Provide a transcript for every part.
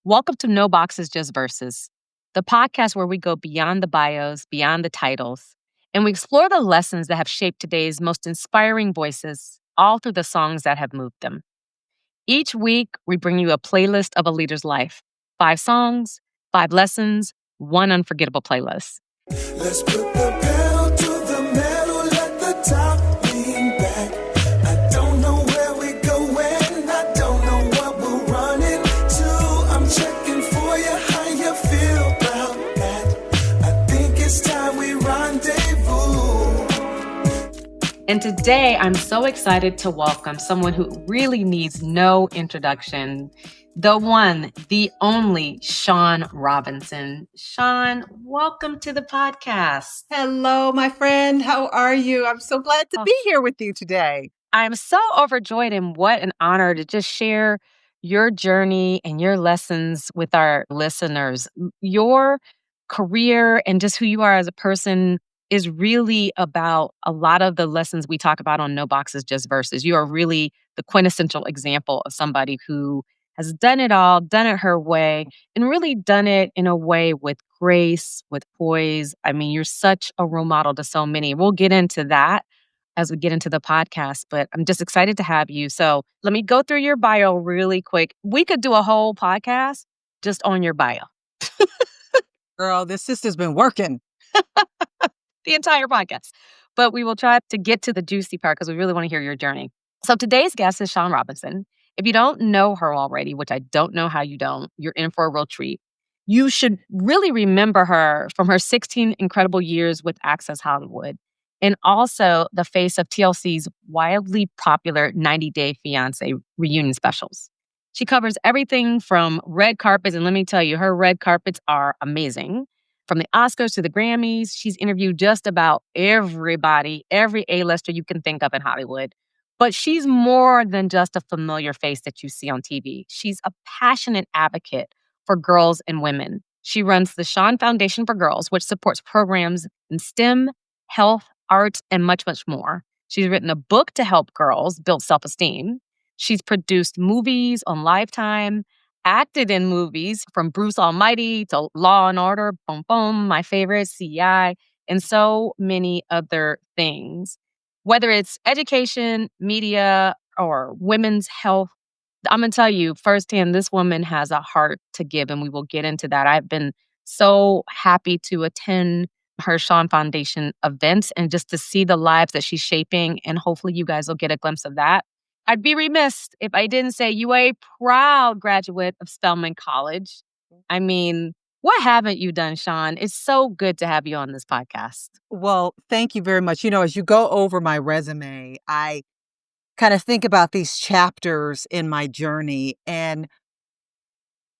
Welcome to No Boxes, Just Verses, the podcast where we go beyond the bios, beyond the titles, and we explore the lessons that have shaped today's most inspiring voices, all through the songs that have moved them. Each week, we bring you a playlist of a leader's life. 5 songs, 5 lessons, one unforgettable playlist. Let's put the pedal to the metal, let the top lean back. I don't know where we're going, I don't know what we're running to. I'm checking for you, how you feel about that. I think it's time we rendezvous. And today, I'm so excited to welcome someone who really needs no introduction. The one, the only Shaun Robinson. Shaun, welcome to the podcast. Hello, my friend. How are you? I'm so glad to be here with you today. I'm so overjoyed, and what an honor to just share your journey and your lessons with our listeners. Your career and just who you are as a person is really about a lot of the lessons we talk about on No Boxes, Just Verses. You are really the quintessential example of somebody who has done it all, done it her way, and really done it in a way with grace, with poise. I mean, you're such a role model to so many. We'll get into that as we get into the podcast, but I'm just excited to have you. So let me go through your bio really quick. We could do a whole podcast just on your bio, Girl, this sister's been working. the entire podcast. But we will try to get to the juicy part because we really want to hear your journey. So today's guest is Shaun Robinson. If you don't know her already, which I don't know how you don't, you're in for a real treat. You should really remember her from her 16 incredible years with Access Hollywood, and also the face of TLC's wildly popular 90 Day Fiancé reunion specials. She covers everything from red carpets, and let me tell you, her red carpets are amazing. From the Oscars to the Grammys, she's interviewed just about everybody, every A-lister you can think of in Hollywood. But she's more than just a familiar face that you see on TV. She's a passionate advocate for girls and women. She runs the Shaun Foundation for Girls, which supports programs in STEM, health, arts, and much, much more. She's written a book to help girls build self-esteem. She's produced movies on Lifetime, acted in movies from Bruce Almighty to Law and Order, Boom Boom, my favorite, CI, and so many other things. Whether it's education, media, or women's health, I'm going to tell you firsthand, this woman has a heart to give, and we will get into that. I've been so happy to attend her Shaun Foundation events and just to see the lives that she's shaping, and hopefully you guys will get a glimpse of that. I'd be remiss if I didn't say you are a proud graduate of Spelman College. I mean, what haven't you done, Shaun? It's so good to have you on this podcast. Well, thank you very much. You know, as you go over my resume, I kind of think about these chapters in my journey. And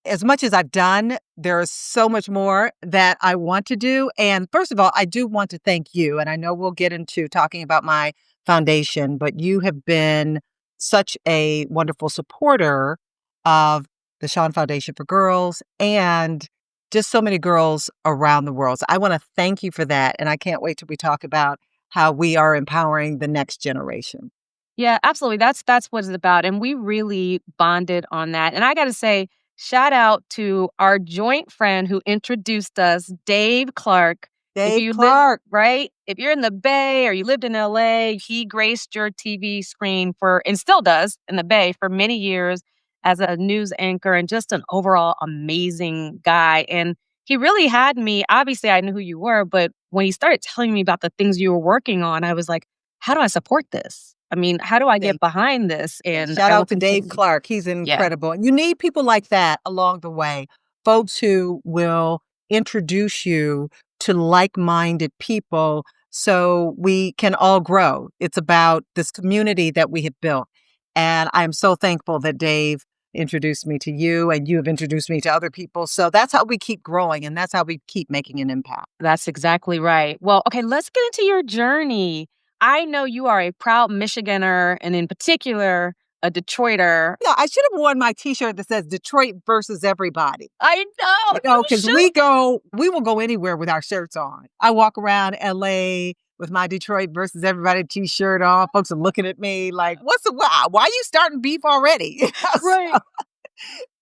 as much as I've done, there is so much more that I want to do. And first of all, I do want to thank you. And I know we'll get into talking about my foundation, but you have been such a wonderful supporter of the Shaun Foundation for Girls and just so many girls around the world. So I want to thank you for that. And I can't wait till we talk about how we are empowering the next generation. Yeah, absolutely. That's what it's about. And we really bonded on that. And I got to say, shout out to our joint friend who introduced us, Dave Clark. Dave Clark. Right? If you're in the Bay or you lived in LA, he graced your TV screen and still does in the Bay for many years as a news anchor and just an overall amazing guy. And he really had me, obviously I knew who you were, but when he started telling me about the things you were working on, I was like, how do I support this? I mean, how do I get behind this? And shout out to Dave Clark. He's incredible. And you need people like that along the way, folks who will introduce you to like-minded people so we can all grow. It's about this community that we have built. And I'm so thankful that Dave introduced me to you and you have introduced me to other people. So that's how we keep growing and that's how we keep making an impact. That's exactly right. Well, okay, let's get into your journey. I know you are a proud Michiganer and in particular, a Detroiter. Yeah, I should have worn my T-shirt that says Detroit versus everybody. I know. You know, because we will go anywhere with our shirts on. I walk around LA with my Detroit versus everybody T-shirt on. Folks are looking at me like, why are you starting beef already? Right.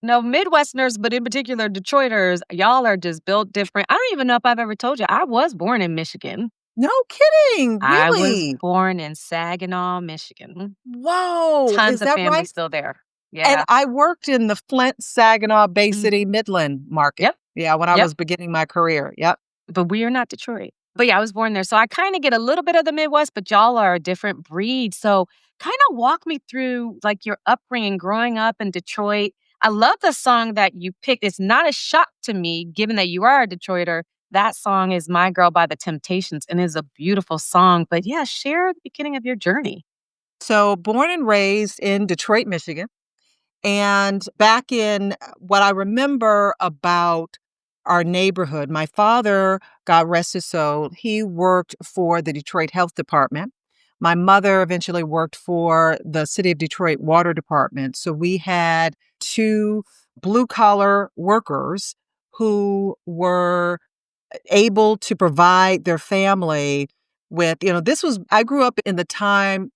No, Midwesterners, but in particular Detroiters, y'all are just built different. I don't even know if I've ever told you, I was born in Michigan. No kidding, I was really? born in Saginaw, Michigan. Whoa, Tons is of that family right? still there. And Yeah. I worked in the Flint, Saginaw, Bay Mhm. City, Midland market. Yep, Yeah, when I yep. was beginning my career. Yep. But we are not Detroit. But yeah, I was born there. So I kinda get a little bit of the Midwest, but y'all are a different breed. So kinda walk me through, like, your upbringing growing up in Detroit. I love the song that you picked. It's not a shock to me given that you are a Detroiter. That song is "My Girl" by The Temptations and is a beautiful song. But yeah, share the beginning of your journey. So born and raised in Detroit, Michigan. And back in what I remember about our neighborhood, my father, God rest his soul, he worked for the Detroit Health Department. My mother eventually worked for the City of Detroit Water Department. So we had two blue collar workers who were able to provide their family with, this was, I grew up in the time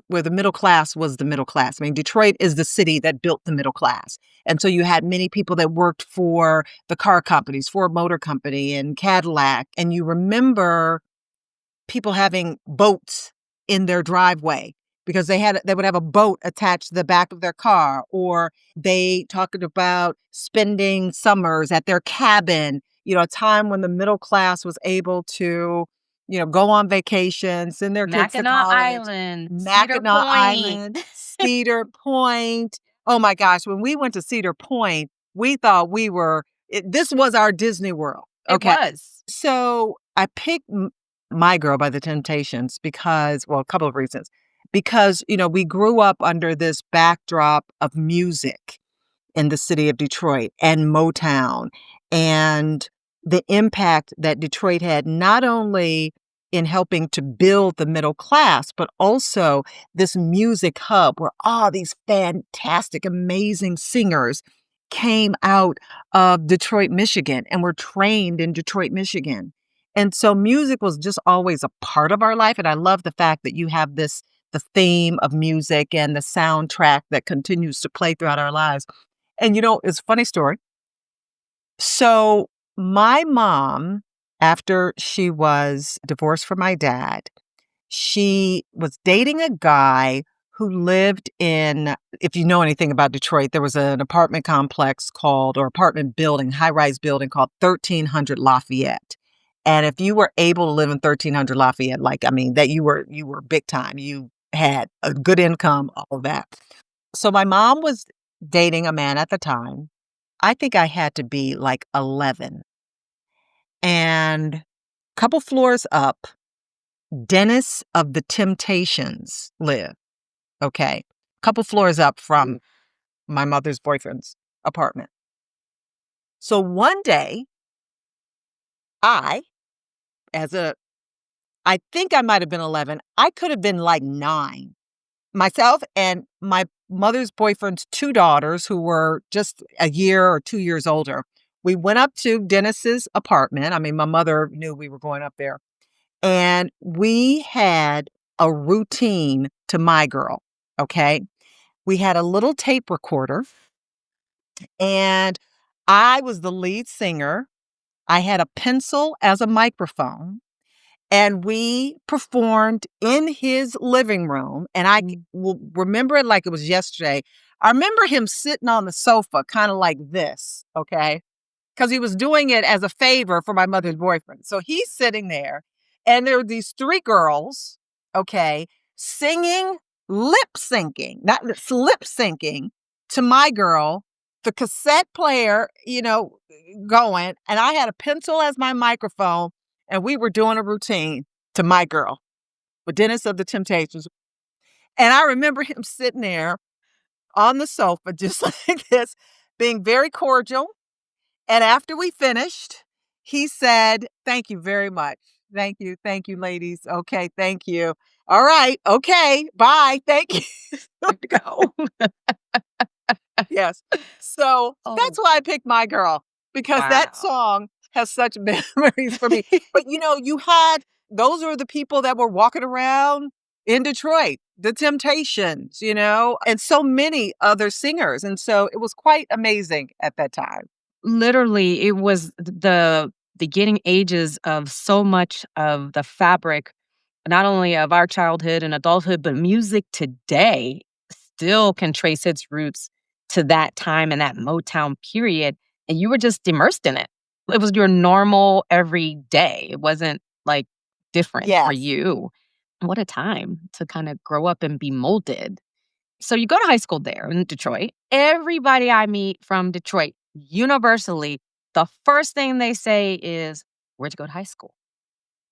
where the middle class was the middle class. I mean, Detroit is the city that built the middle class. And so you had many people that worked for the car companies, Ford Motor Company and Cadillac. And you remember people having boats in their driveway because they would have a boat attached to the back of their car, or they talked about spending summers at their cabin, a time when the middle class was able to, go on vacation, send their kids to Mackinac college. Island, Cedar Mackinac Point. Island, Cedar Point. Oh my gosh, when we went to Cedar Point, we thought this was our Disney World. It Okay. was. So I picked My Girl by The Temptations because, well, a couple of reasons. Because, we grew up under this backdrop of music in the city of Detroit and Motown and the impact that Detroit had not only in helping to build the middle class, but also this music hub where all these fantastic, amazing singers came out of Detroit, Michigan, and were trained in Detroit, Michigan. And so music was just always a part of our life. And I love the fact that you have the theme of music and the soundtrack that continues to play throughout our lives. And it's a funny story. So my mom, after she was divorced from my dad, she was dating a guy who lived in, if you know anything about Detroit, there was an apartment complex or apartment building, high-rise building called 1300 Lafayette. And if you were able to live in 1300 Lafayette, that you were big time. You had a good income, all of that. So my mom was dating a man at the time. I think I had to be like 11. And a couple floors up, Dennis of the Temptations lived. Okay. A couple floors up from my mother's boyfriend's apartment. So one day, I, I think I might have been 11. I could have been like 9. Myself and my mother's boyfriend's 2 daughters, who were just a year or 2 years older. We went up to Dennis's apartment. I mean, my mother knew we were going up there. And we had a routine to My Girl, okay? We had a little tape recorder, and I was the lead singer. I had a pencil as a microphone, and we performed in his living room. And I will remember it like it was yesterday. I remember him sitting on the sofa, kind of like this, okay? Because he was doing it as a favor for my mother's boyfriend. So he's sitting there, and there are these 3 girls, okay, singing, lip syncing, not lip syncing to My Girl, the cassette player, going. And I had a pencil as my microphone, and we were doing a routine to My Girl with Dennis of the Temptations. And I remember him sitting there on the sofa, just like this, being very cordial. And after we finished, he said, "Thank you very much. Thank you. Thank you, ladies. Okay, thank you. All right. Okay. Bye. Thank you." Good to go. Yes. So Oh, that's why I picked My Girl, because that wow. song has such memories for me. But those are the people that were walking around in Detroit. The Temptations, and so many other singers. And so it was quite amazing at that time. Literally, it was the beginning ages of so much of the fabric, not only of our childhood and adulthood, but music today still can trace its roots to that time and that Motown period, and you were just immersed in it. It was your normal everyday. It wasn't, like, different for Yes. you. What a time to kinda grow up and be molded. So you go to high school there in Detroit. Everybody I meet from Detroit, universally, the first thing they say is, "Where'd you go to high school?"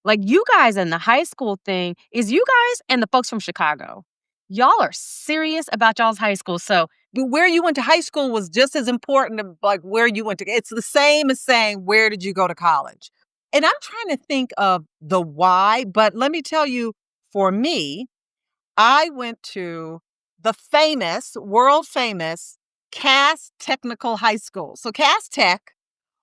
Like, you guys in the high school thing is you guys and the folks from Chicago. Y'all are serious about y'all's high school, so But where you went to high school was just as important to, like, where you went to. It's the same as saying, where did you go to college? And I'm trying to think of the why, but let me tell you, for me, I went to the famous, world famous Cass Technical High School. So Cass Tech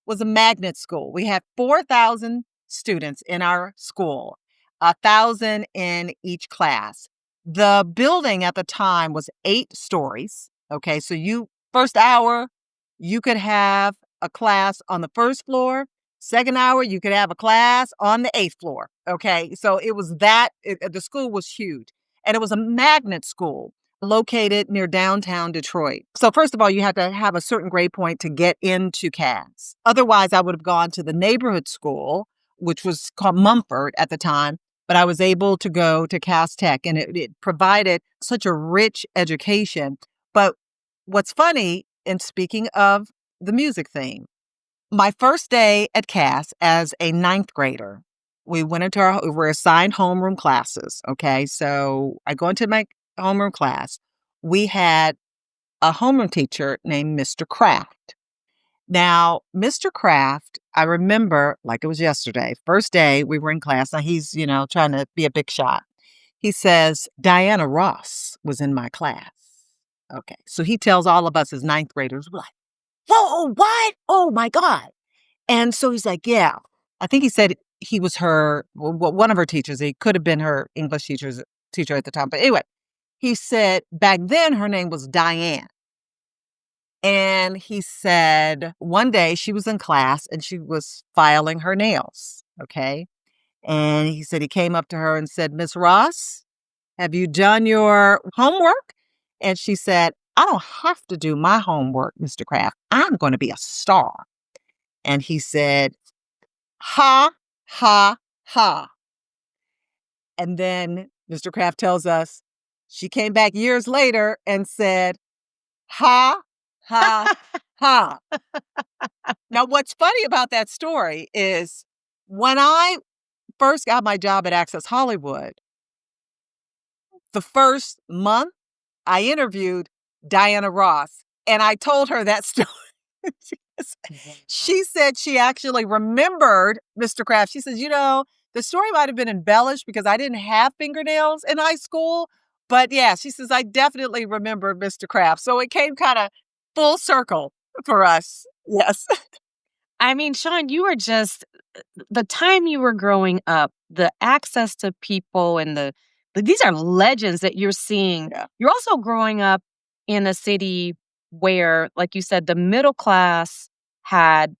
was a magnet school. We had 4,000 students in our school, 1,000 in each class. The building at the time was 8 stories. Okay, so first hour, you could have a class on the first floor. Second hour, you could have a class on the 8th floor. Okay, so it was the school was huge. And it was a magnet school located near downtown Detroit. So first of all, you had to have a certain grade point to get into Cass. Otherwise, I would have gone to the neighborhood school, which was called Mumford at the time, but I was able to go to Cass Tech, and it provided such a rich education. But what's funny, in speaking of the music theme, my first day at Cass as a ninth grader, we were assigned homeroom classes. Okay. So I go into my homeroom class. We had a homeroom teacher named Mr. Kraft. Now, Mr. Kraft, I remember like it was yesterday. First day we were in class. Now he's, trying to be a big shot. He says, Diana Ross was in my class. Okay. So he tells all of us as ninth graders, we're like, whoa, what? Oh my God. And so he's like, yeah, I think he said he was one of her teachers. He could have been her English teacher at the time. But anyway, he said back then her name was Diane. And he said one day she was in class and she was filing her nails. Okay. And he said he came up to her and said, Miss Ross, have you done your homework? And she said, I don't have to do my homework, Mr. Kraft. I'm going to be a star. And he said, ha, ha, ha. And then Mr. Kraft tells us she came back years later and said, ha, ha, ha. Now, what's funny about that story is when I first got my job at Access Hollywood, the first month I interviewed Diana Ross and I told her that story. She said she actually remembered Mr. Kraft. She says, the story might have been embellished because I didn't have fingernails in high school. But yeah, she says, I definitely remember Mr. Kraft. So it came kind of full circle for us. Yes. I mean, Shaun, you were just the time you were growing up, the access to people and these are legends that you're seeing. Yeah. You're also growing up in a city where, like you said, the middle class had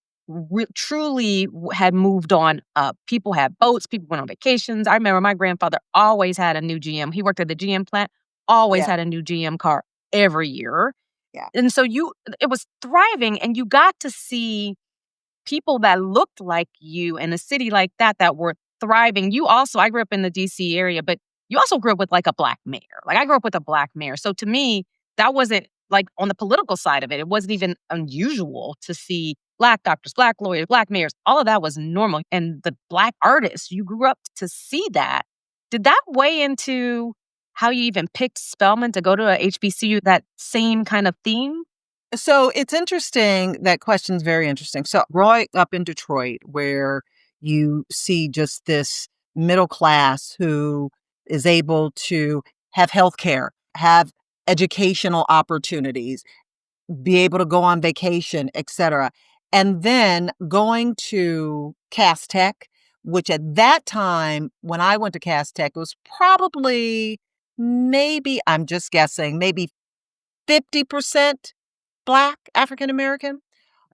truly had moved on up. People had boats, people went on vacations. I remember my grandfather always had a new GM. He worked at the GM plant, always Yeah. had a new GM car every year. Yeah. And so it was thriving, and you got to see people that looked like you in a city like that were thriving. I grew up in the DC area, but you also grew up with like a black mayor. Like I grew up with a black mayor. So to me, that wasn't like on the political side of it. It wasn't even unusual to see black doctors, black lawyers, black mayors. All of that was normal. And the black artists, you grew up to see that. Did that weigh into how you even picked Spelman to go to a HBCU, that same kind of theme? So it's interesting. That question's very interesting. So growing up in Detroit, where you see just this middle class who is able to have health care, have educational opportunities, be able to go on vacation, etc. And then going to Cass Tech, which at that time, when I went to Cass Tech, it was probably maybe, I'm just guessing, maybe 50% Black African American.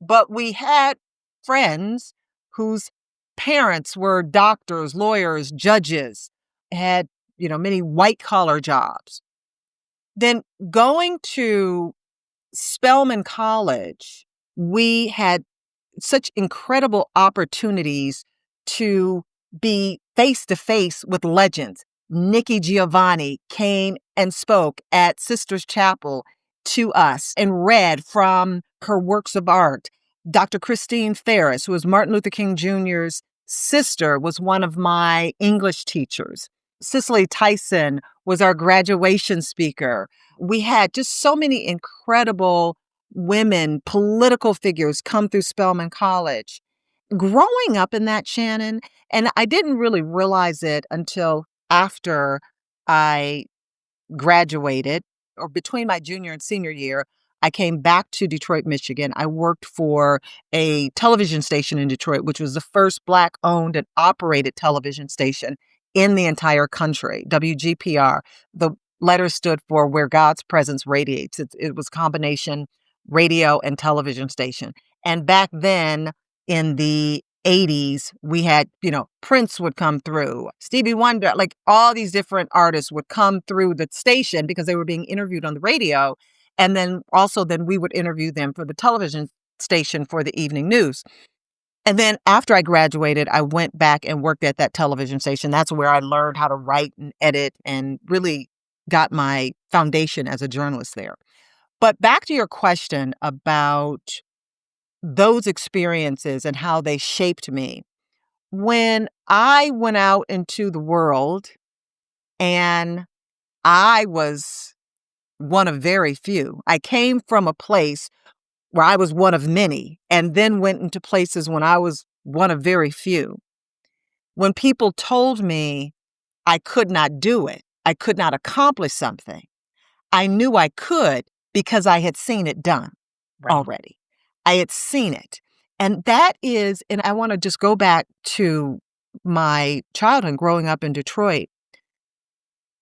But we had friends whose parents were doctors, lawyers, judges, had, many white collar jobs. Then going to Spelman College, we had such incredible opportunities to be face to face with legends. Nikki Giovanni came and spoke at Sisters Chapel to us and read from her works of art. Dr. Christine Ferris, who was Martin Luther King Jr.'s sister, was one of my English teachers. Cicely Tyson was our graduation speaker. We had just so many incredible women, political figures come through Spelman College. Growing up in that, Shannon, and I didn't really realize it until after I graduated, or between my junior and senior year, I came back to Detroit, Michigan. I worked for a television station in Detroit, which was the first Black owned and operated television station in the entire country, WGPR. The letter stood for Where God's Presence Radiates. It was combination radio and television station. And back then in the 80s, we had, Prince would come through, Stevie Wonder, like all these different artists would come through the station because they were being interviewed on the radio. And then we would interview them for the television station for the evening news. And then after I graduated, I went back and worked at that television station. That's where I learned how to write and edit and really got my foundation as a journalist there. But back to your question about those experiences and how they shaped me. When I went out into the world, and I was one of very few. I came from a place where I was one of many, and then went into places when I was one of very few. When people told me I could not do it, I could not accomplish something, I knew I could because I had seen it done Right. already. I had seen it. And I want to just go back to my childhood growing up in Detroit.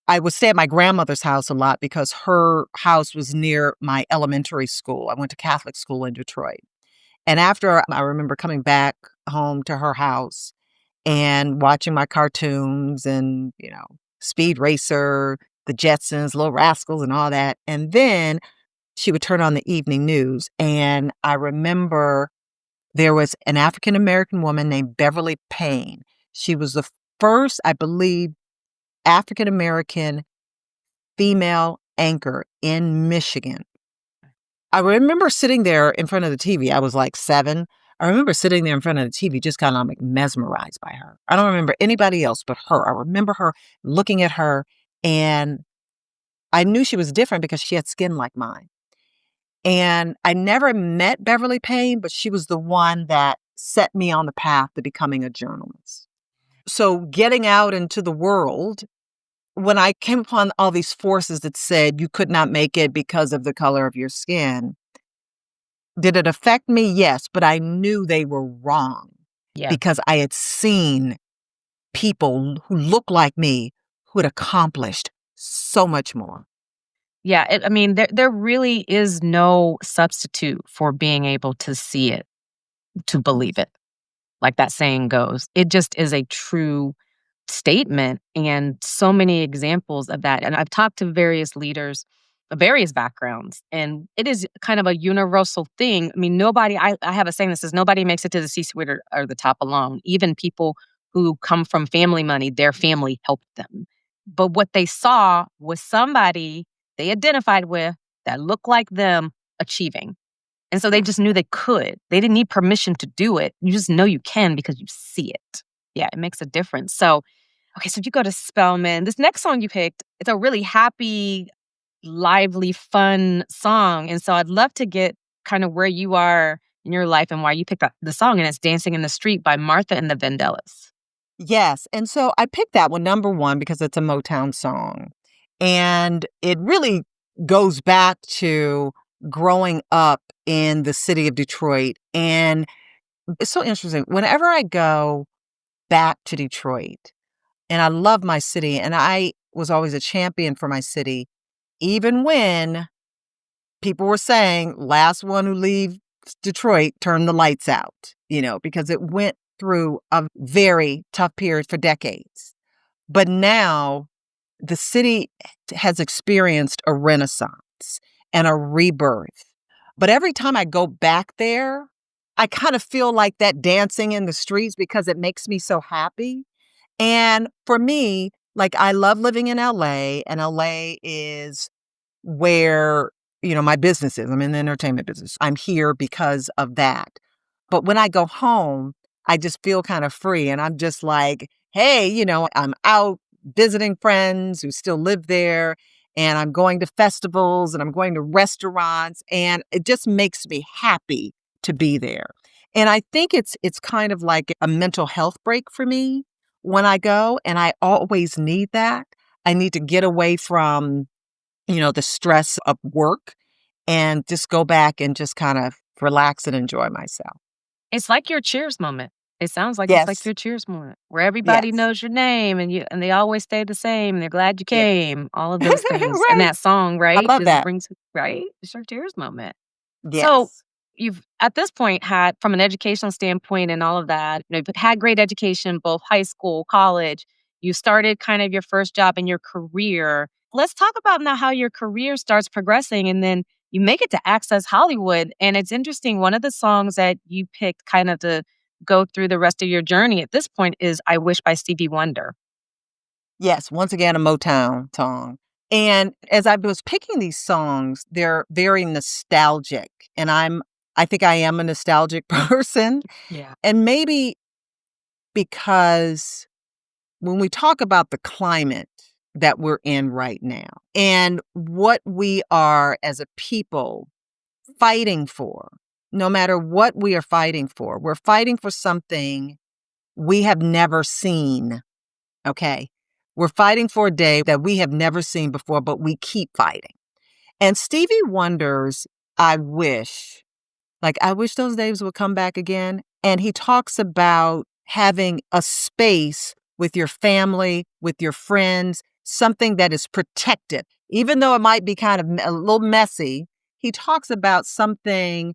I would stay at my grandmother's house a lot because her house was near my elementary school. I went to Catholic school in Detroit. And after, I remember coming back home to her house and watching my cartoons and, Speed Racer, the Jetsons, Little Rascals, and all that. And then she would turn on the evening news. And I remember there was an African American woman named Beverly Payne. She was the first, I believe, African American female anchor in Michigan. I remember sitting there in front of the TV. I was like 7. I remember sitting there in front of the TV just kind of like mesmerized by her. I don't remember anybody else but her. I remember her, looking at her, and I knew she was different because she had skin like mine. And I never met Beverly Payne, but she was the one that set me on the path to becoming a journalist. So getting out into the world, when I came upon all these forces that said you could not make it because of the color of your skin, did it affect me? Yes, but I knew they were wrong Yeah. because I had seen people who looked like me who had accomplished so much more. Yeah, I mean, there really is no substitute for being able to see it, to believe it, like that saying goes. It just is a true statement, and so many examples of that. And I've talked to various leaders of various backgrounds, and it is kind of a universal thing. I mean, I have a saying that says nobody makes it to the C-suite or the top alone. Even people who come from family money, their family helped them. But what they saw was somebody they identified with that looked like them achieving. And so they just knew they could. They didn't need permission to do it. You just know you can because you see it. Yeah, it makes a difference. So, okay, so you go to Spelman. This next song you picked, it's a really happy, lively, fun song. And so I'd love to get kind of where you are in your life and why you picked up the song. And it's Dancing in the Street by Martha and the Vandellas. Yes. And so I picked that one, number one, because it's a Motown song. And it really goes back to growing up in the city of Detroit. And it's so interesting. Whenever I go back to Detroit, and I love my city, and I was always a champion for my city, even when people were saying, last one who leaves Detroit, turn the lights out, because it went through a very tough period for decades. But now the city has experienced a renaissance and a rebirth. But every time I go back there, I kind of feel like that dancing in the streets because it makes me so happy. And for me, like, I love living in LA, and LA is where, my business is. I'm in the entertainment business. I'm here because of that. But when I go home, I just feel kind of free. And I'm just like, hey, I'm out visiting friends who still live there. And I'm going to festivals and I'm going to restaurants. And it just makes me happy to be there. And I think it's kind of like a mental health break for me when I go. And I always need that. I need to get away from the stress of work and just go back and just kind of relax and enjoy myself. It's like your Cheers moment. It sounds like it's like Yes. your Cheers moment where everybody Yes. knows your name and they always stay the same. They're glad you Yes. came. All of those things. And Right. that song, I right, love just that. brings right? It's your Cheers moment. So Yes. you've at this point had from an educational standpoint and all of that, you've had great education, both high school, college. You started kind of your first job in your career. Let's talk about now how your career starts progressing and then you make it to Access Hollywood. And it's interesting, one of the songs that you picked kind of to go through the rest of your journey at this point is I Wish by Stevie Wonder. Yes. Once again, a Motown song. And as I was picking these songs, they're very nostalgic. And I think I am a nostalgic person. Yeah. And maybe because when we talk about the climate that we're in right now and what we are as a people fighting for, no matter what we are fighting for, we're fighting for something we have never seen. Okay. We're fighting for a day that we have never seen before, but we keep fighting. And Stevie Wonder's I wish those days would come back again. And he talks about having a space with your family, with your friends, something that is protected. Even though it might be kind of a little messy, he talks about something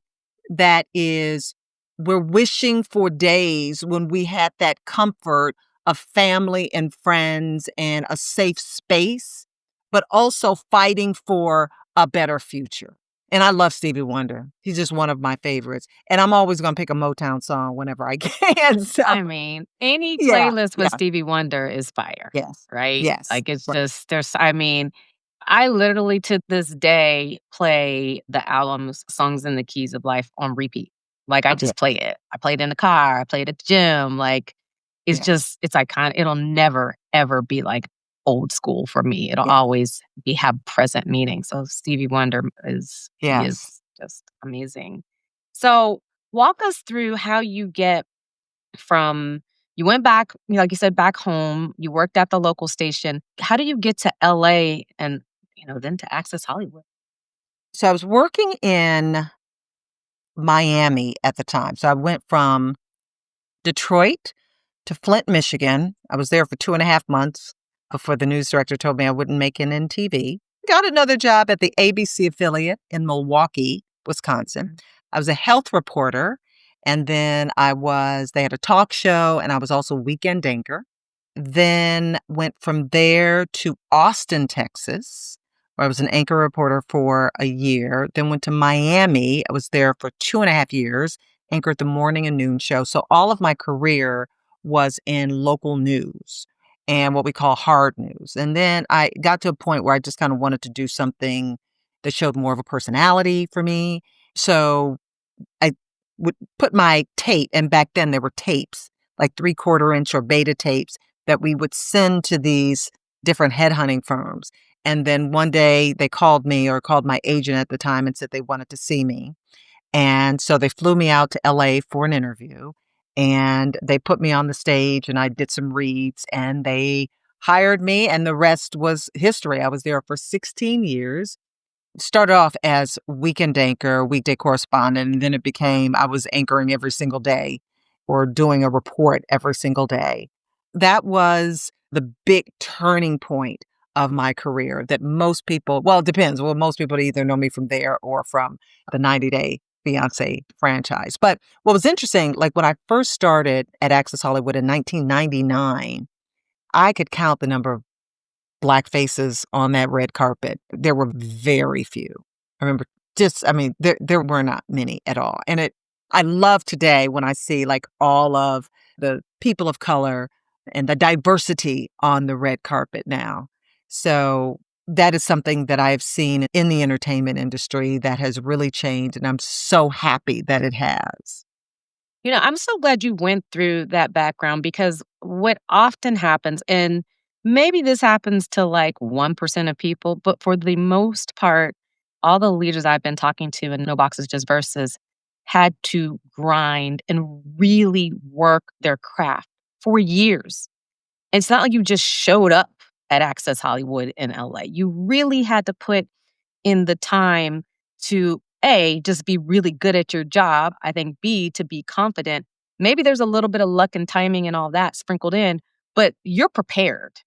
that is, we're wishing for days when we had that comfort of family and friends and a safe space, but also fighting for a better future. And I love Stevie Wonder. He's just one of my favorites. And I'm always going to pick a Motown song whenever I can. So, I mean, any yeah, playlist with yeah, Stevie Wonder is fire, yes, right? yes. Like it's Right. just I mean, I literally to this day play the album's Songs in the Keys of Life on repeat. Like I Yeah, just play it. I play it in the car, I play it at the gym. Like yes, it's iconic. It'll never ever be like old school for me. It'll yeah, always be have present meaning. So Stevie Wonder he yes. is just amazing. So walk us through how you get from you went back, like you said, back home, you worked at the local station. How do you get to LA and, then to Access Hollywood? So I was working in Miami at the time. So I went from Detroit to Flint, Michigan. I was there for 2.5 months before the news director told me I wouldn't make it in TV. Got another job at the ABC affiliate in Milwaukee, Wisconsin. Mhm. I was a health reporter. And then they had a talk show, and I was also a weekend anchor. Then went from there to Austin, Texas, where I was an anchor reporter for a year. Then went to Miami. I was there for 2.5 years, anchored the morning and noon show. So all of my career was in local news and what we call hard news. And then I got to a point where I just kind of wanted to do something that showed more of a personality for me. So I would put my tape, and back then there were tapes, like 3/4 inch or beta tapes that we would send to these different headhunting firms. And then one day they called me or called my agent at the time and said they wanted to see me. And so they flew me out to LA for an interview and they put me on the stage and I did some reads and they hired me and the rest was history. I was there for 16 years. Started off as weekend anchor, weekday correspondent, and then it became I was anchoring every single day or doing a report every single day. That was the big turning point of my career that most people, well, it depends. Well, most people either know me from there or from the 90 Day Fiancé franchise. But what was interesting, like when I first started at Access Hollywood in 1999, I could count the number of Black faces on that red carpet. There were very few. I remember there were not many at all. And I love today when I see like all of the people of color and the diversity on the red carpet now. So that is something that I've seen in the entertainment industry that has really changed. And I'm so happy that it has. I'm so glad you went through that background because what often happens, and maybe this happens to like 1% of people, but for the most part, all the leaders I've been talking to in No Boxes, Just Verses had to grind and really work their craft for years. It's not like you just showed up at Access Hollywood in LA. You really had to put in the time to A, just be really good at your job. I think B, to be confident. Maybe there's a little bit of luck and timing and all that sprinkled in, but you're prepared.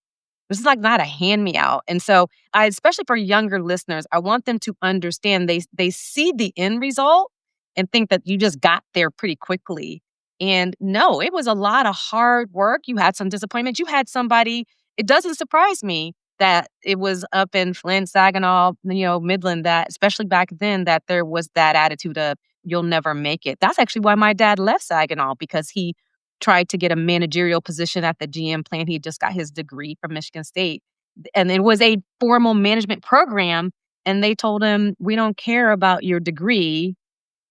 This is like not a hand me out. And so I, especially for younger listeners, I want them to understand they see the end result and think that you just got there pretty quickly. And no, it was a lot of hard work. You had some disappointments. You had somebody, it doesn't surprise me that it was up in Flint, Saginaw, Midland, that especially back then, that there was that attitude of you'll never make it. That's actually why my dad left Saginaw, because he tried to get a managerial position at the GM plant. He just got his degree from Michigan State. And it was a formal management program. And they told him, we don't care about your degree.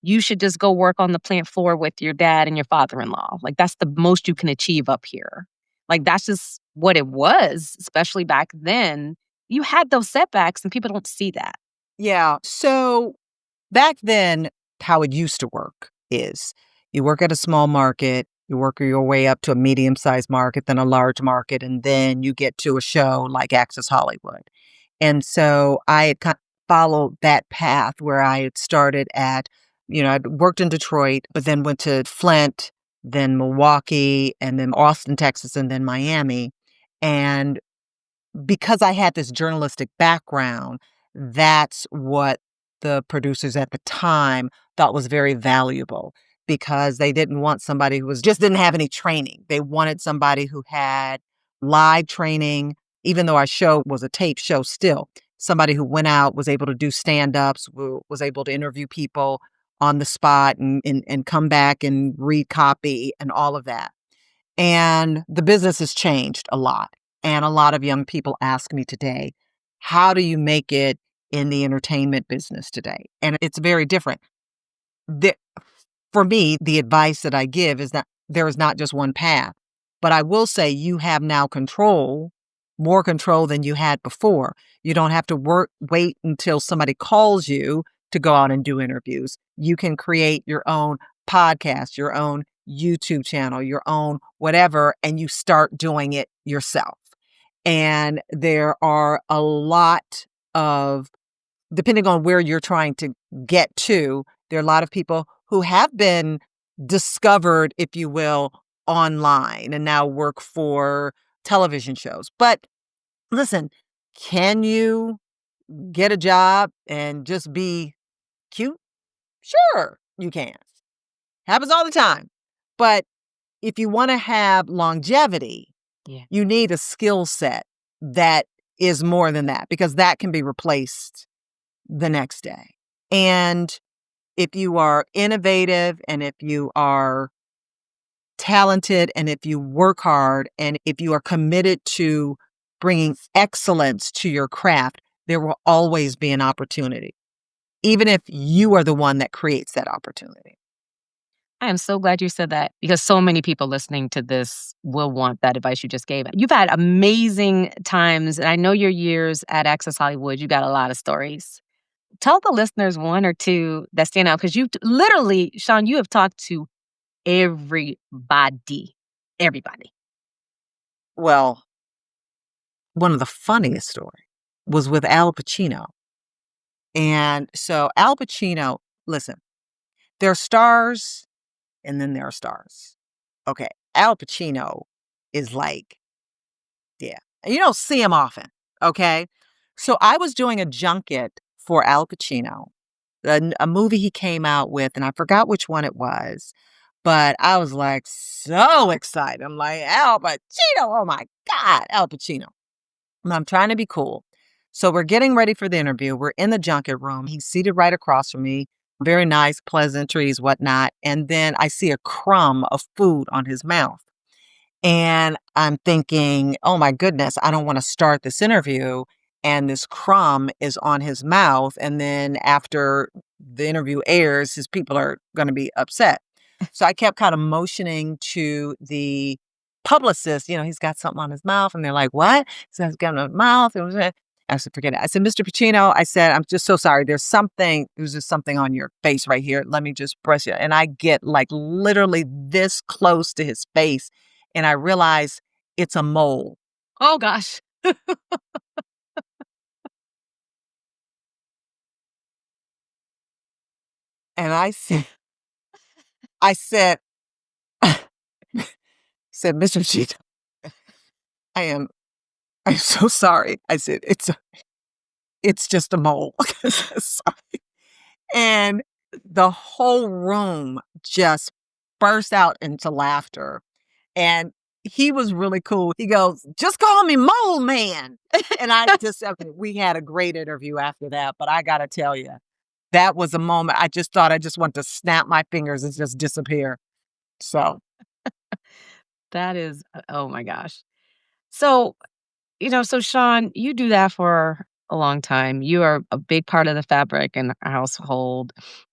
You should just go work on the plant floor with your dad and your father-in-law. Like, that's the most you can achieve up here. Like, that's just what it was, especially back then. You had those setbacks and people don't see that. Yeah. So back then, how it used to work is you work at a small market, you work your way up to a medium-sized market, then a large market, and then you get to a show like Access Hollywood. And so I had followed that path where I had started at, I'd worked in Detroit, but then went to Flint, then Milwaukee, and then Austin, Texas, and then Miami. And because I had this journalistic background, that's what the producers at the time thought was very valuable because they didn't want somebody who just didn't have any training. They wanted somebody who had live training, even though our show was a tape show still. Somebody who went out, was able to do stand-ups, was able to interview people on the spot and come back and read copy and all of that. And the business has changed a lot. And a lot of young people ask me today, how do you make it in the entertainment business today? And it's very different. The, for me, the advice that I give is that there is not just one path. But I will say you have now control, more control than you had before. You don't have to wait until somebody calls you to go out and do interviews. You can create your own podcast, your own YouTube channel, your own whatever, and you start doing it yourself. And there are a lot of, depending on where you're trying to get to, there are a lot of people who have been discovered, if you will, online and now work for television shows. But listen, can you get a job and just be cute? Sure, you can. Happens all the time. But if you want to have longevity, Yeah. you need a skill set that is more than that because that can be replaced the next day. And if you are innovative and if you are talented and if you work hard and if you are committed to bringing excellence to your craft, there will always be an opportunity, even if you are the one that creates that opportunity. I am so glad you said that because so many people listening to this will want that advice you just gave. You've had amazing times, and I know your years at Access Hollywood, you got a lot of stories. Tell the listeners one or two that stand out because you literally, Shaun, you have talked to everybody. Everybody. Well, one of the funniest stories was with Al Pacino. And so Al Pacino, listen, there are stars and then there are stars. Okay. Al Pacino is like, yeah. And you don't see him often. okay? So I was doing a junket for Al Pacino, a movie he came out with, and I forgot which one it was, but I was, like, so excited. I'm like, "Al Pacino, oh my god, Al Pacino." And I'm trying to be cool. So we're getting ready for the interview. We're in the junket room. He's seated right across from me. Very nice pleasantries, whatnot. And then I see a crumb of food on his mouth. And I'm thinking, oh my goodness, I don't want to start this interview. And this crumb is on his mouth. And then after the interview airs, his people are going to be upset. So I kept kind of motioning to the publicist, he's got something on his mouth. And they're like, what? So he's got a mouth. I said, forget it. I said, Mr. Pacino, I said, I'm just so sorry. There's just something on your face right here. Let me just brush it. And I get like literally this close to his face. And I realize it's a mole. Oh, gosh. And I said, Mr. Pacino, I am, I'm so sorry. I said, it's just a mole. Sorry. And the whole room just burst out into laughter. And he was really cool. He goes, just call me Mole Man. And we had a great interview after that. But I got to tell you, that was a moment I just thought I just want to snap my fingers and just disappear. So, That is oh my gosh. So, so Shaun, you do that for a long time. You are a big part of the fabric in our household.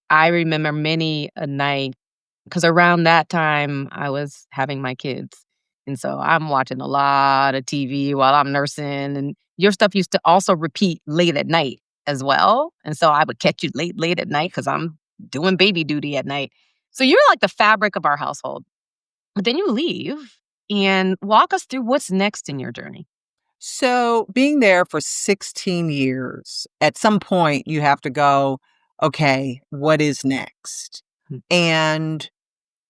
I remember many a night because around that time, I was having my kids, and so I'm watching a lot of TV while I'm nursing, and your stuff used to also repeat late at night as well, and so I would catch you late at night because 'cause I'm doing baby duty at night. So you're like the fabric of our household, but then you leave, and walk us through what's next in your journey. so being there for 16 years, at some point you have to go, okay, what is next? Hmm. And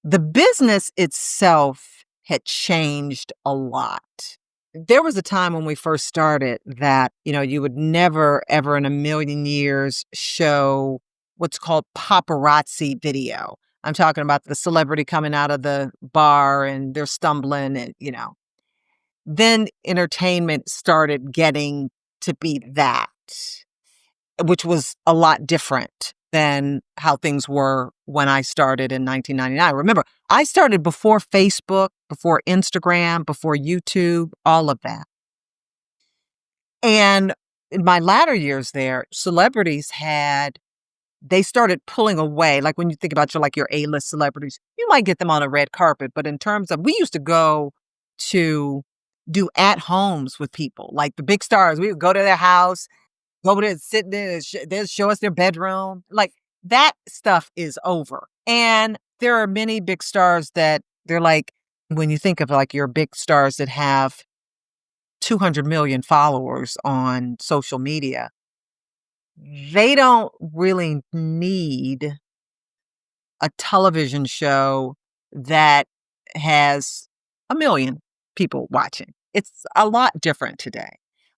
the business itself had changed a lot. There was a time when we first started that, you would never, ever in a million years show what's called paparazzi video. I'm talking about the celebrity coming out of the bar and they're stumbling and. Then entertainment started getting to be that, which was a lot different than how things were when I started in 1999. Remember, I started before Facebook, before Instagram, before YouTube, all of that. And in my latter years there, celebrities they started pulling away. Like when you think about your A-list celebrities, you might get them on a red carpet. But in terms of, we used to go to do at homes with people, like the big stars. We would go to their house, go there, sit there, and they'll show us their bedroom. Like that stuff is over. And there are many big stars that they're like, when you think of like your big stars that have 200 million followers on social media, they don't really need a television show that has a million people watching. It's a lot different today.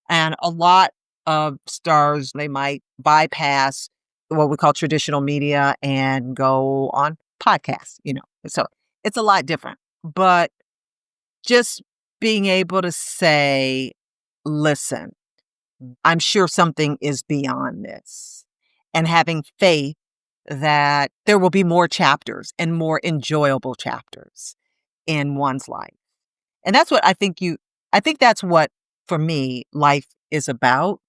And a lot of stars, they might bypass what we call traditional media and go on podcasts. So it's a lot different. But just being able to say, listen, I'm sure something is beyond this, and having faith that there will be more chapters and more enjoyable chapters in one's life. And that's what I think that's what, for me, life is about: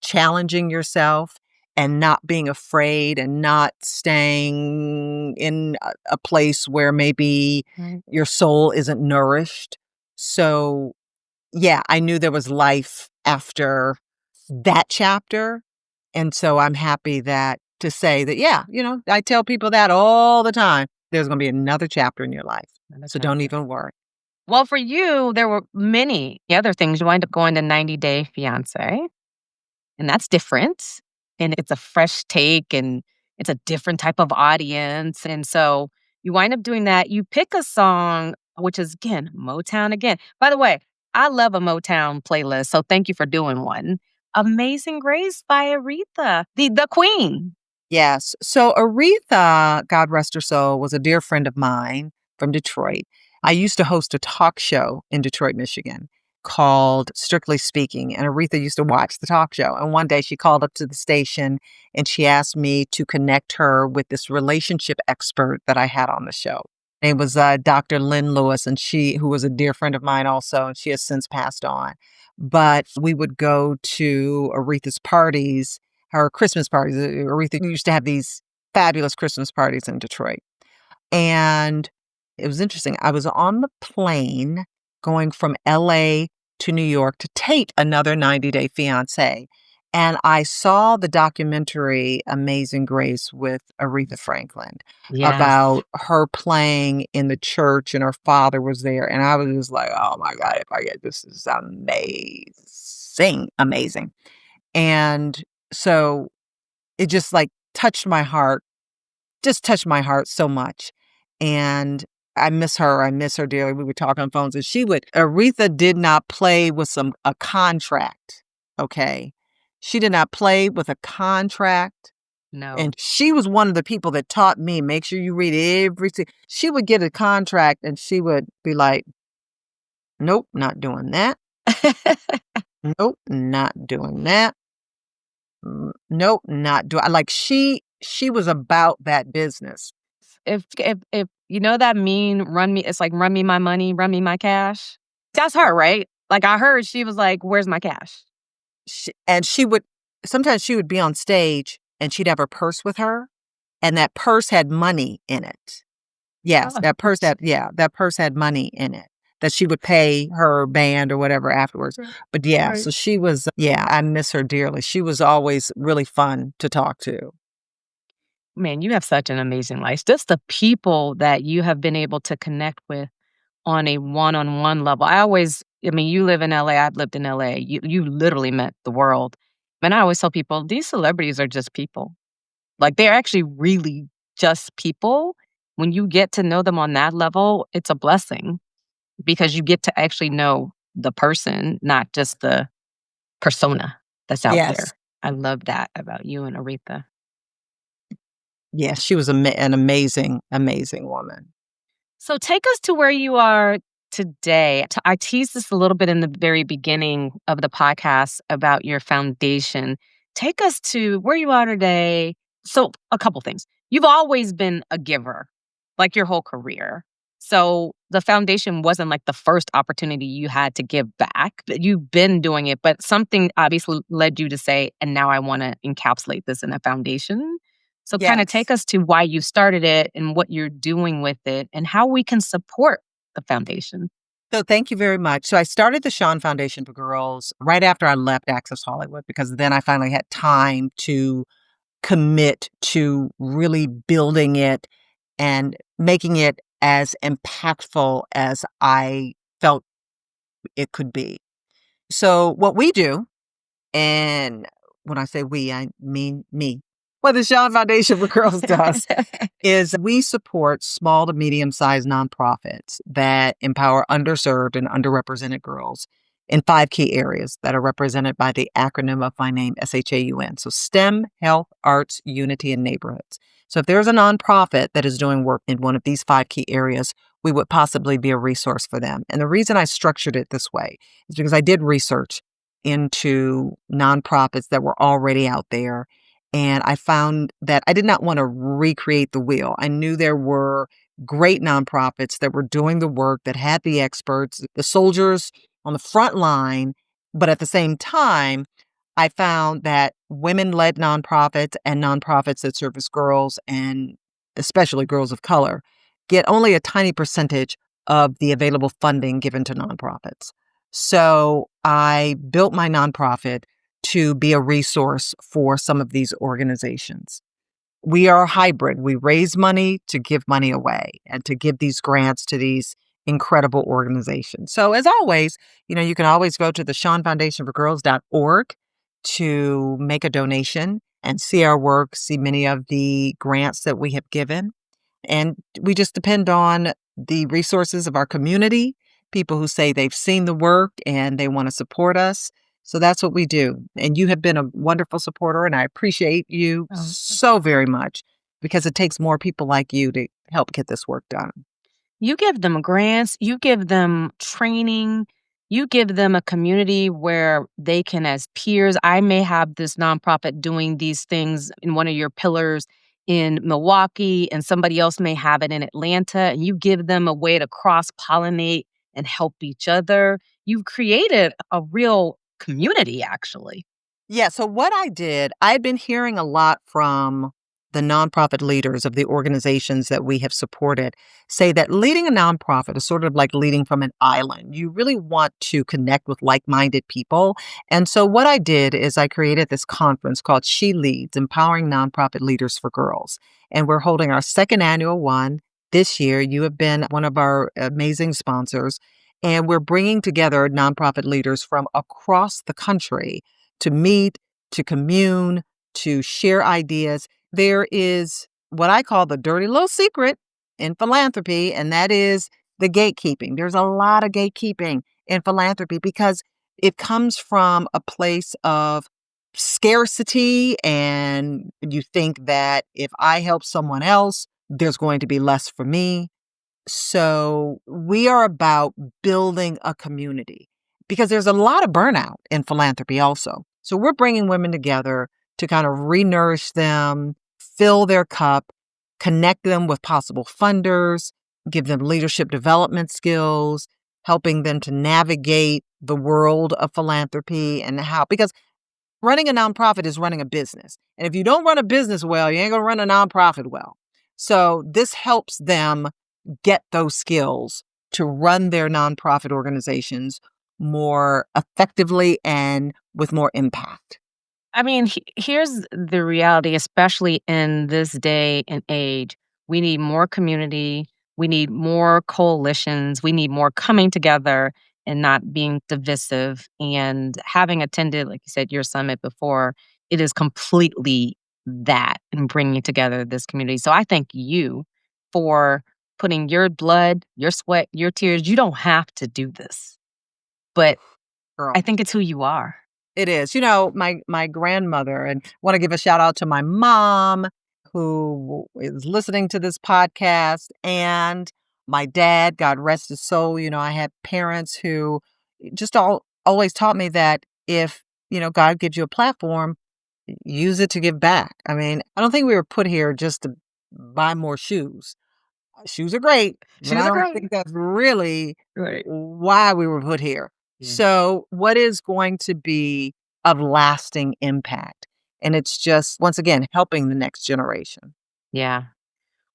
challenging yourself and not being afraid and not staying in a place where maybe Right. your soul isn't nourished. So, yeah, I knew there was life after that chapter. And so I'm happy to say that, yeah, I tell people that all the time. There's going to be another chapter in your life. Another So don't chapter. even worry. Well, for you, there were many other things. You wind up going to 90 Day Fiancé, and that's different. And it's a fresh take and it's a different type of audience. And so you wind up doing that. You pick a song, which is again, Motown again. By the way, I love a Motown playlist, so thank you for doing one. Amazing Grace by Aretha, the queen. Yes. So Aretha, God rest her soul, was a dear friend of mine from Detroit. I used to host a talk show in Detroit, Michigan called Strictly Speaking, and Aretha used to watch the talk show. And one day she called up to the station and she asked me to connect her with this relationship expert that I had on the show. It was Dr. Lynn Lewis, and who was a dear friend of mine also, and she has since passed on. But we would go to Aretha's parties, her Christmas parties. Aretha used to have these fabulous Christmas parties in Detroit. And it was interesting. I was on the plane going from LA to New York to tape another 90 Day Fiancé. And I saw the documentary Amazing Grace with Aretha Franklin Yes. about her playing in the church, and her father was there. And I was just like, oh my God, if I get this is amazing, amazing. And so it just like touched my heart so much. And I miss her. I miss her dearly. We would talk on phones, and Aretha did not play with a contract. Okay. She did not play with a contract. No. And she was one of the people that taught me, make sure you read everything. She would get a contract and she would be like, nope, not doing that. Nope, not doing that. Nope, not doing. Like she was about that business. If you know that meme, run me, it's like run me my money, run me my cash. That's her, right? Like I heard she was like, "Where's my cash?" And sometimes she would be on stage and she'd have her purse with her, and that purse had money in it. Yes, Oh, that purse had money in it that she would pay her band or whatever afterwards. right. But yeah, Right. so I miss her dearly. She was always really fun to talk to. Man, you have such an amazing life. Just the people that you have been able to connect with on a one-on-one level. I mean, you live in LA, I've lived in LA. You literally met the world. And I always tell people, these celebrities are just people. Like, they're actually really just people. When you get to know them on that level, it's a blessing because you get to actually know the person, not just the persona that's out Yes. there. I love that about you and Aretha. Yes, she was an amazing, amazing woman. So take us to where you are today. I teased this a little bit in the very beginning of the podcast about your foundation. Take us to where you are today. So, a couple things. You've always been a giver, like your whole career. So, the foundation wasn't like the first opportunity you had to give back. You've been doing it, but something obviously led you to say, and now I want to encapsulate this in a foundation. So kind of Yes. take us to why you started it and what you're doing with it and how we can support the foundation. So thank you very much. So I started the Shaun Foundation for Girls right after I left Access Hollywood, because then I finally had time to commit to really building it and making it as impactful as I felt it could be. So what we do, and when I say we, I mean me, what the Shaun Foundation for Girls does is we support small to medium-sized nonprofits that empower underserved and underrepresented girls in 5 key areas that are represented by the acronym of my name, SHAUN. So STEM, health, arts, unity, and neighborhoods. So if there's a nonprofit that is doing work in one of these 5 key areas, we would possibly be a resource for them. And the reason I structured it this way is because I did research into nonprofits that were already out there. And I found that I did not want to recreate the wheel. I knew there were great nonprofits that were doing the work, that had the experts, the soldiers on the front line. But at the same time, I found that women-led nonprofits and nonprofits that service girls, and especially girls of color, get only a tiny percentage of the available funding given to nonprofits. So I built my nonprofit to be a resource for some of these organizations. We are a hybrid. We raise money to give money away and to give these grants to these incredible organizations. So as always, you can always go to the ShaunFoundationForGirls.org to make a donation and see our work, see many of the grants that we have given. And we just depend on the resources of our community people who say they've seen the work and they want to support us. So that's what we do. And you have been a wonderful supporter, and I appreciate you Oh. so very much because it takes more people like you to help get this work done. You give them grants, you give them training, you give them a community where they can, as peers, I may have this nonprofit doing these things in one of your pillars in Milwaukee, and somebody else may have it in Atlanta, and you give them a way to cross pollinate and help each other. You've created a real community, actually. Yeah, so what I did, I've been hearing a lot from the nonprofit leaders of the organizations that we have supported say that leading a nonprofit is sort of like leading from an island. You really want to connect with like-minded people. And so what I did is I created this conference called She Leads, Empowering Nonprofit Leaders for Girls. And we're holding our second annual one this year. You have been one of our amazing sponsors. And we're bringing together nonprofit leaders from across the country to meet, to commune, to share ideas. There is what I call the dirty little secret in philanthropy, and that is the gatekeeping. There's a lot of gatekeeping in philanthropy because it comes from a place of scarcity, and you think that if I help someone else, there's going to be less for me. So we are about building a community because there's a lot of burnout in philanthropy also. So we're bringing women together to kind of re-nourish them, fill their cup, connect them with possible funders, give them leadership development skills, helping them to navigate the world of philanthropy and how, because running a nonprofit is running a business. And if you don't run a business well, you ain't going to run a nonprofit well. So this helps them get those skills to run their nonprofit organizations more effectively and with more impact. I mean, here's the reality, especially in this day and age. We need more community. We need more coalitions. We need more coming together and not being divisive. And having attended, like you said, your summit before, it is completely that and bringing together this community. So I thank you for putting your blood, your sweat, your tears. You don't have to do this, but I Girl. think it's who you are. It is. You know, my grandmother, and want to give a shout out to my mom who is listening to this podcast, and my dad, God rest his soul. You know, I had parents who just always taught me that if, God gives you a platform, use it to give back. I mean, I don't think we were put here just to buy more shoes. Shoes are great, but Shoes I are don't great. think that's really Right. why we were put here. Yeah. So, what is going to be of lasting impact? And it's just, once again, helping the next generation. Yeah.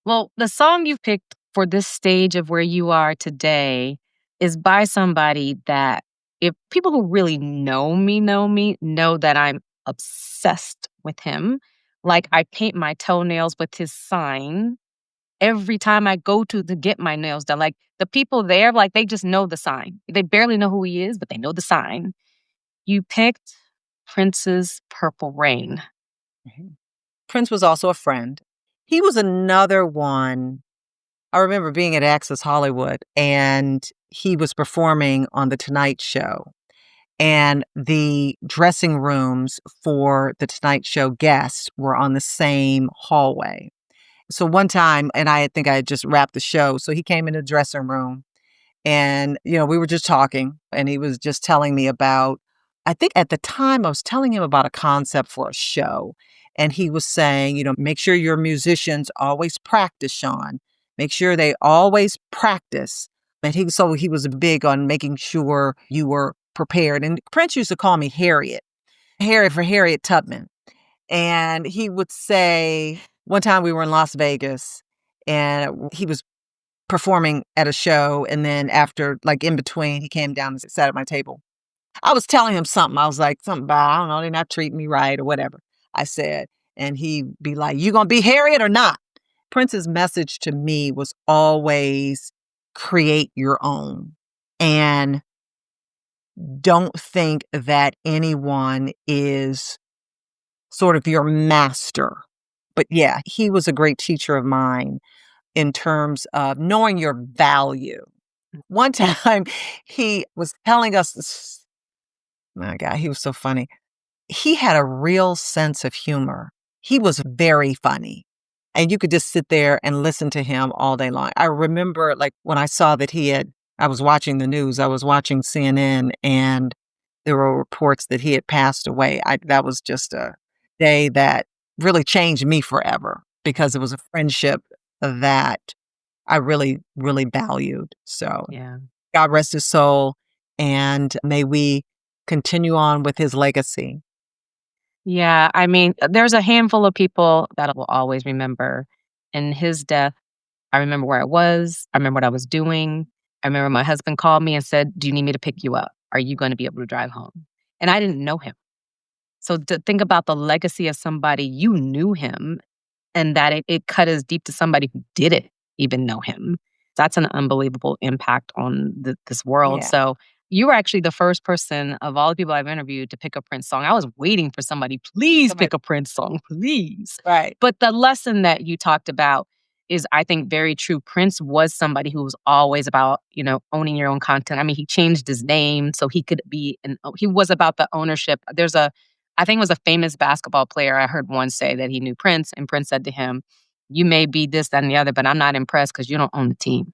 Well, the song you picked for this stage of where you are today is by somebody that if people who really know me, know that I'm obsessed with him. Like I paint my toenails with his sign every time I go to get my nails done. Like the people there, like they just know the sign. They barely know who he is, but they know the sign. You picked Prince's Purple Rain. Mhm. Prince was also a friend. He was another one. I remember being at Access Hollywood and he was performing on The Tonight Show. And the dressing rooms for The Tonight Show guests were on the same hallway. So one time, and I think I had just wrapped the show. So he came in the dressing room and, we were just talking and he was just telling me about, I think at the time I was telling him about a concept for a show. And he was saying, make sure your musicians always practice, Shaun. Make sure they always practice. And he was big on making sure you were prepared. And Prince used to call me Harriet for Harriet Tubman. And he would say, one time we were in Las Vegas and he was performing at a show. And then after, like in between, he came down and sat at my table. I was telling him something. I was like, something about, I don't know, they're not treating me right or whatever I said. And he'd be like, you going to be Harriet or not? Prince's message to me was always create your own. And don't think that anyone is sort of your master. But yeah, he was a great teacher of mine in terms of knowing your value. One time, he was telling us this my God, he was so funny. He had a real sense of humor. He was very funny, and you could just sit there and listen to him all day long. I remember, like, when I saw that I was watching the news, I was watching CNN, and there were reports that he had passed away. That was just a day that really changed me forever because it was a friendship that I really, really valued. So Yeah. God rest his soul, and may we continue on with his legacy. Yeah, I mean, there's a handful of people that I will always remember. In his death, I remember where I was. I remember what I was doing. I remember my husband called me and said, "Do you need me to pick you up? Are you gonna be able to drive home?" And I didn't know him. So to think about the legacy of somebody you knew him and that it cut as deep to somebody who didn't even know him. That's an unbelievable impact on this world. Yeah. So you were actually the first person of all the people I've interviewed to pick a Prince song. I was waiting for somebody, please Somebody pick a Prince song, please. right. But the lesson that you talked about is, I think, very true. Prince was somebody who was always about, owning your own content. I mean, he changed his name so he could be, he was about the ownership. I think it was a famous basketball player I heard once say that he knew Prince, and Prince said to him, "You may be this, that, and the other, but I'm not impressed because you don't own the team.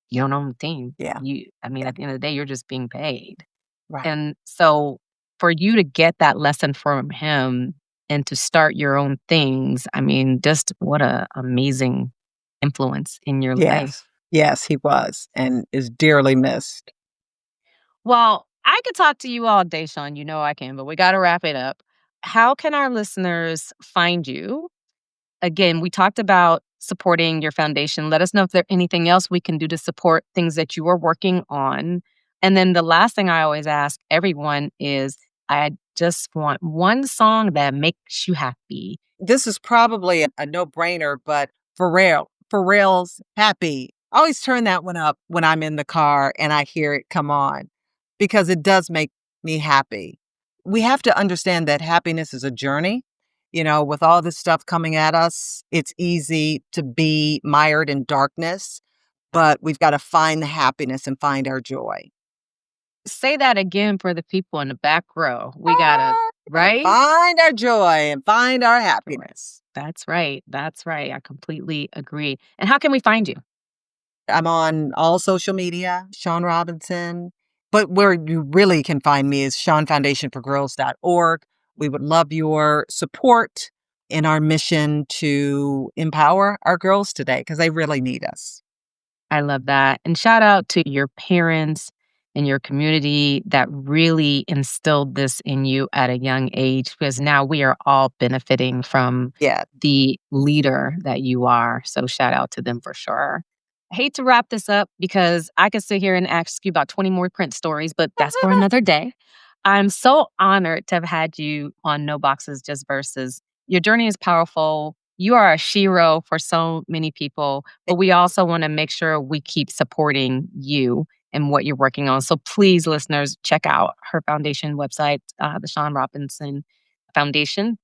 You don't own the team. Yeah, I mean, yeah, at the end of the day, you're just being paid." right. And so for you to get that lesson from him and to start your own things, I mean, just what a amazing influence in your life. Yes. Yes, he was and is dearly missed. Well, I could talk to you all day, Shaun. You know I can, but we got to wrap it up. How can our listeners find you? Again, we talked about supporting your foundation. Let us know if there's anything else we can do to support things that you are working on. And then the last thing I always ask everyone is, I just want one song that makes you happy. This is probably a no-brainer, but Pharrell's "Happy." I always turn that one up when I'm in the car and I hear it come on because it does make me happy. We have to understand that happiness is a journey. With all this stuff coming at us, it's easy to be mired in darkness, but we've got to find the happiness and find our joy. Say that again for the people in the back row. We got to, Gotta right? find our joy and find our Correct. happiness. That's right. That's right. I completely agree. And how can we find you? I'm on all social media, Shaun Robinson. But where you really can find me is ShaunFoundationForGirls.org. We would love your support in our mission to empower our girls today because they really need us. I love that. And shout out to your parents and your community that really instilled this in you at a young age, because now we are all benefiting from Yeah. the leader that you are. So shout out to them for sure. I hate to wrap this up because I could sit here and ask you about 20 more Prince stories, but that's for another day. I'm so honored to have had you on No Boxes, Just Verses. Your journey is powerful. You are a shero for so many people, but we also want to make sure we keep supporting you and what you're working on. So please, listeners, check out her foundation website, the Shaun Robinson Foundation.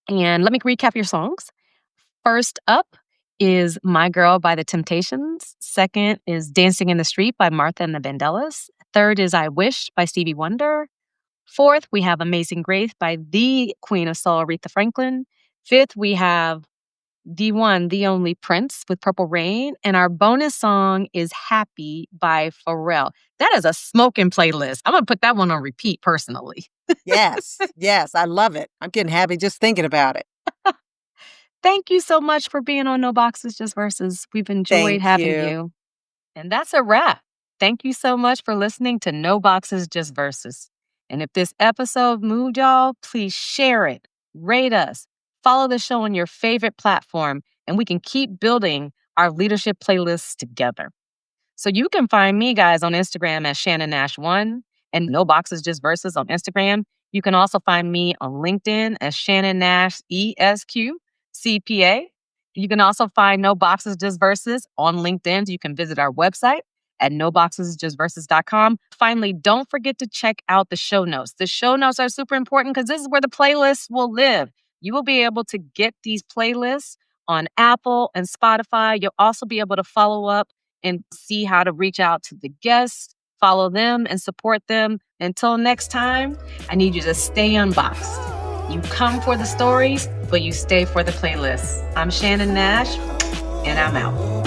And let me recap your songs. First up is My Girl by The Temptations. Second is Dancing in the Street by Martha and the Vandellas. Third is I Wish by Stevie Wonder. Fourth, we have Amazing Grace by the Queen of Soul, Aretha Franklin. Fifth, we have the one, the only Prince with Purple Rain. And our bonus song is Happy by Pharrell. That is a smoking playlist. I'm going to put that one on repeat personally. Yes. Yes. I love it. I'm getting happy just thinking about it. Thank you so much for being on No Boxes, Just Verses. We've enjoyed Thank having you. you. And that's a wrap. Thank you so much for listening to No Boxes, Just Verses. And if this episode moved y'all, please share it, rate us, follow the show on your favorite platform, and we can keep building our leadership playlists together. So you can find me, guys, on Instagram as Shannon Nash 1 and No Boxes Just Verses on Instagram. You can also find me on LinkedIn as Shannon Nash ESQ CPA. You can also find No Boxes Just Verses on LinkedIn. You can visit our website at noboxesjustverses.com. Finally, don't forget to check out the show notes. The show notes are super important because this is where the playlists will live. You will be able to get these playlists on Apple and Spotify. You'll also be able to follow up and see how to reach out to the guests, follow them, and support them. Until next time, I need you to stay unboxed. You come for the stories, but you stay for the playlist. I'm Shannon Nash, and I'm out.